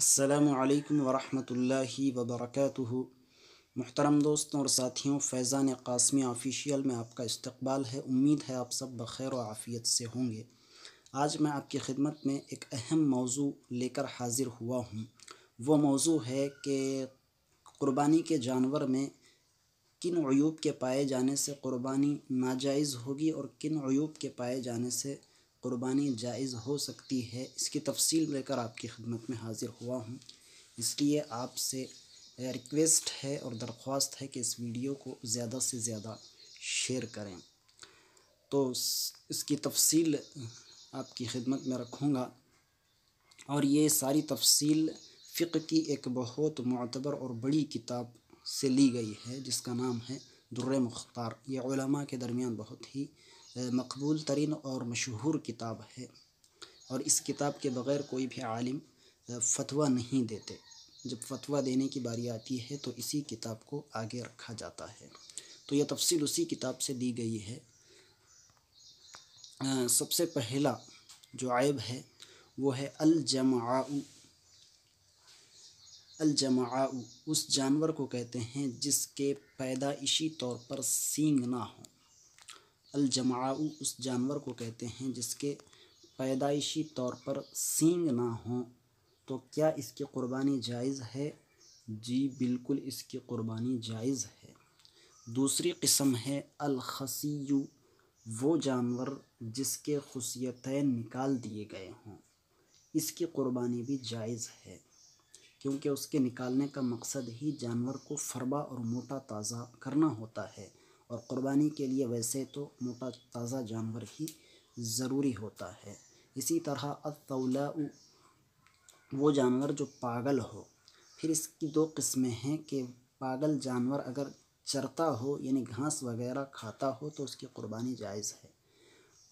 السلام علیکم ورحمۃ اللہ وبرکاتہ۔ محترم دوستوں اور ساتھیوں، فیضان قاسمی آفیشیل میں آپ کا استقبال ہے۔ امید ہے آپ سب بخیر و عافیت سے ہوں گے۔ آج میں آپ کی خدمت میں ایک اہم موضوع لے کر حاضر ہوا ہوں۔ وہ موضوع ہے کہ قربانی کے جانور میں کن عیوب کے پائے جانے سے قربانی ناجائز ہوگی اور کن عیوب کے پائے جانے سے قربانی جائز ہو سکتی ہے، اس کی تفصیل لے کر آپ کی خدمت میں حاضر ہوا ہوں۔ اس لیے آپ سے ریکویسٹ ہے اور درخواست ہے کہ اس ویڈیو کو زیادہ سے زیادہ شیئر کریں۔ تو اس کی تفصیل آپ کی خدمت میں رکھوں گا، اور یہ ساری تفصیل فقہ کی ایک بہت معتبر اور بڑی کتاب سے لی گئی ہے، جس کا نام ہے در مختار۔ یہ علماء کے درمیان بہت ہی مقبول ترین اور مشہور کتاب ہے، اور اس کتاب کے بغیر کوئی بھی عالم فتویٰ نہیں دیتے۔ جب فتویٰ دینے کی باری آتی ہے تو اسی کتاب کو آگے رکھا جاتا ہے۔ تو یہ تفصیل اسی کتاب سے دی گئی ہے۔ سب سے پہلا جو عیب ہے وہ ہے الجمعاء۔ الجمعاء اس جانور کو کہتے ہیں جس کے پیدائشی طور پر سینگ نہ ہوں۔ الجمعاء اس جانور کو کہتے ہیں جس کے پیدائشی طور پر سینگ نہ ہوں۔ تو کیا اس کی قربانی جائز ہے؟ جی بالکل، اس کی قربانی جائز ہے۔ دوسری قسم ہے الخصی، وہ جانور جس کے خصیتین نکال دیے گئے ہوں، اس کی قربانی بھی جائز ہے، کیونکہ اس کے نکالنے کا مقصد ہی جانور کو فربا اور موٹا تازہ کرنا ہوتا ہے، اور قربانی کے لیے ویسے تو موٹا تازہ جانور ہی ضروری ہوتا ہے۔ اسی طرح الطولاء، وہ جانور جو پاگل ہو۔ پھر اس کی دو قسمیں ہیں کہ پاگل جانور اگر چرتا ہو یعنی گھاس وغیرہ کھاتا ہو تو اس کی قربانی جائز ہے۔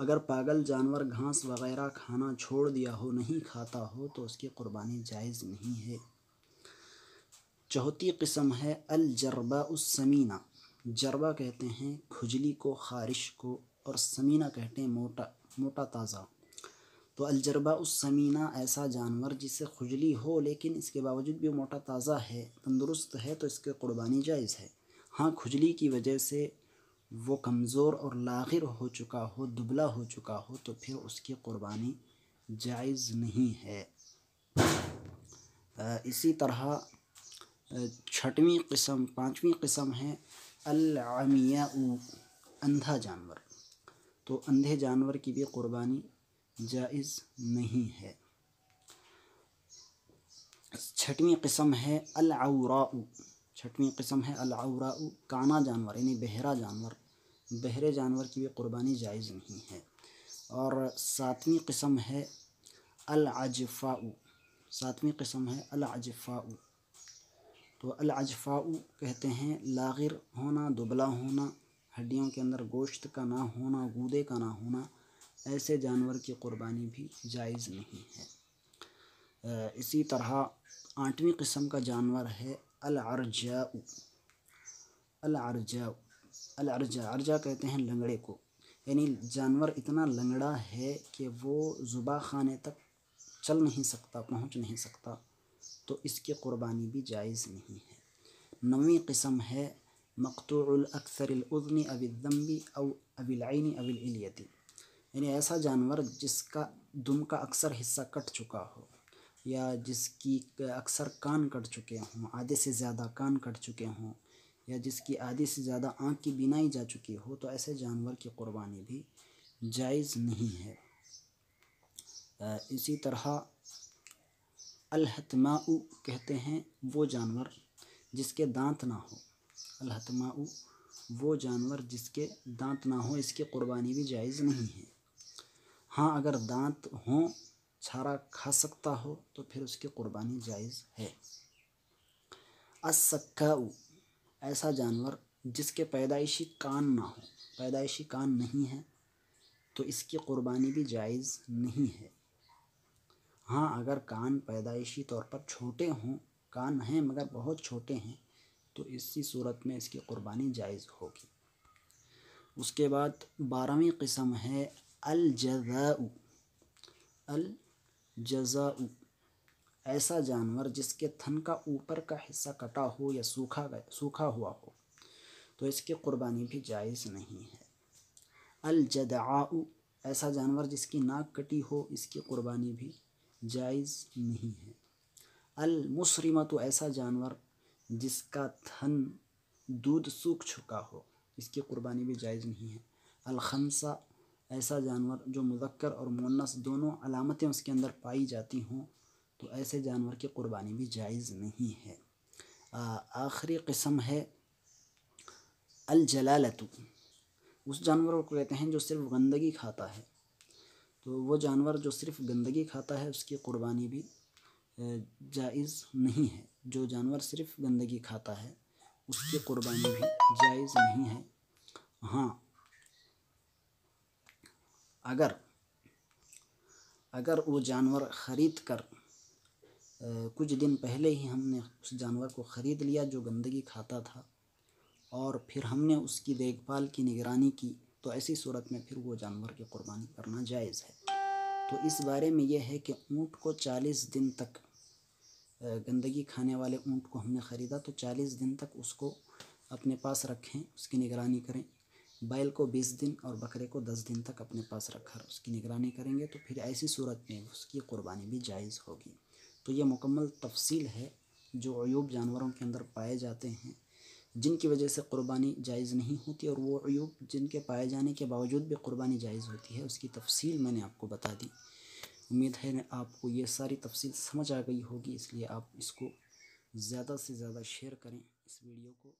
اگر پاگل جانور گھاس وغیرہ کھانا چھوڑ دیا ہو، نہیں کھاتا ہو، تو اس کی قربانی جائز نہیں ہے۔ چوتھی قسم ہے الجرباء السمینہ۔ جربا کہتے ہیں کھجلی کو، خارش کو، اور سمینہ کہتے ہیں موٹا تازہ۔ تو الجرباء السمینہ ایسا جانور جسے کھجلی ہو لیکن اس کے باوجود بھی موٹا تازہ ہے، تندرست ہے، تو اس کی قربانی جائز ہے۔ ہاں، کھجلی کی وجہ سے وہ کمزور اور لاغر ہو چکا ہو، دبلا ہو چکا ہو، تو پھر اس کی قربانی جائز نہیں ہے۔ اسی طرح پانچویں قسم ہے العمیاء، اندھا جانور۔ تو اندھے جانور کی بھی قربانی جائز نہیں ہے۔ چھٹویں قسم ہے العوراء۔ چھٹویں قسم ہے العوراء، کانا جانور یعنی بہرا جانور۔ بہرے جانور کی بھی قربانی جائز نہیں ہے۔ اور ساتویں قسم ہے العجفاء۔ ساتویں قسم ہے العجفاء۔ تو العجفاء کہتے ہیں لاغر ہونا، دبلا ہونا، ہڈیوں کے اندر گوشت کا نہ ہونا، گودے کا نہ ہونا، ایسے جانور کی قربانی بھی جائز نہیں ہے۔ اسی طرح آٹھویں قسم کا جانور ہے العرجاء۔ العرجاء عرجا کہتے ہیں لنگڑے کو، یعنی جانور اتنا لنگڑا ہے کہ وہ ذبح خانے تک چل نہیں سکتا، پہنچ نہیں سکتا، تو اس کی قربانی بھی جائز نہیں ہے۔ نویں قسم ہے مقطوع الاکثر الاذن او الذنب او العین او الالیۃ، یعنی ایسا جانور جس کا دم کا اکثر حصہ کٹ چکا ہو، یا جس کی اکثر کان کٹ چکے ہوں، آدھے سے زیادہ کان کٹ چکے ہوں، یا جس کی آدھے سے زیادہ آنکھ کی بینائی جا چکی ہو، تو ایسے جانور کی قربانی بھی جائز نہیں ہے۔ اسی طرح الحتماء کہتے ہیں وہ جانور جس کے دانت نہ ہو۔ الحتماء وہ جانور جس کے دانت نہ ہو، اس کی قربانی بھی جائز نہیں ہے۔ ہاں، اگر دانت ہوں، چھارا کھا سکتا ہو، تو پھر اس کی قربانی جائز ہے۔ السکاء ایسا جانور جس کے پیدائشی کان نہ ہو، پیدائشی کان نہیں ہے، تو اس کی قربانی بھی جائز نہیں ہے۔ ہاں، اگر کان پیدائشی طور پر چھوٹے ہوں، کان ہیں مگر بہت چھوٹے ہیں، تو اسی صورت میں اس کی قربانی جائز ہوگی۔ اس کے بعد 12ویں قسم ہے الجزاء۔ الجزاء ایسا جانور جس کے تھن کا اوپر کا حصہ کٹا ہو یا سوکھا ہوا ہو تو اس کی قربانی بھی جائز نہیں ہے۔ الجدعاء، ایسا جانور جس کی ناک کٹی ہو، اس کی قربانی بھی جائز نہیں ہے۔ المصرمۃ، ایسا جانور جس کا تھن دودھ سوکھ چکا ہو، اس کی قربانی بھی جائز نہیں ہے۔ الخنسہ، ایسا جانور جو مذکر اور مؤنث دونوں علامتیں اس کے اندر پائی جاتی ہوں تو ایسے جانور کی قربانی بھی جائز نہیں ہے۔ آخری قسم ہے الجلالۃ، اس جانور کو کہتے ہیں جو صرف گندگی کھاتا ہے، تو وہ جانور جو صرف گندگی کھاتا ہے اس کی قربانی بھی جائز نہیں ہے۔ جو جانور صرف گندگی کھاتا ہے اس کی قربانی بھی جائز نہیں ہے۔ ہاں، اگر وہ جانور خرید کر کچھ دن پہلے ہی ہم نے اس جانور کو خرید لیا جو گندگی کھاتا تھا اور پھر ہم نے اس کی دیکھ بھال کی، نگرانی کی، تو ایسی صورت میں پھر وہ جانور کی قربانی کرنا جائز ہے۔ تو اس بارے میں یہ ہے کہ اونٹ کو 40 دن تک، گندگی کھانے والے اونٹ کو ہم نے خریدا تو 40 دن تک اس کو اپنے پاس رکھیں، اس کی نگرانی کریں۔ بیل کو 20 دن اور بکرے کو 10 دن تک اپنے پاس رکھ کر اس کی نگرانی کریں گے تو پھر ایسی صورت میں اس کی قربانی بھی جائز ہوگی۔ تو یہ مکمل تفصیل ہے جو عیوب جانوروں کے اندر پائے جاتے ہیں جن کی وجہ سے قربانی جائز نہیں ہوتی، اور وہ عیوب جن کے پائے جانے کے باوجود بھی قربانی جائز ہوتی ہے، اس کی تفصیل میں نے آپ کو بتا دی۔ امید ہے آپ کو یہ ساری تفصیل سمجھ آ گئی ہوگی، اس لیے آپ اس کو زیادہ سے زیادہ شیئر کریں اس ویڈیو کو۔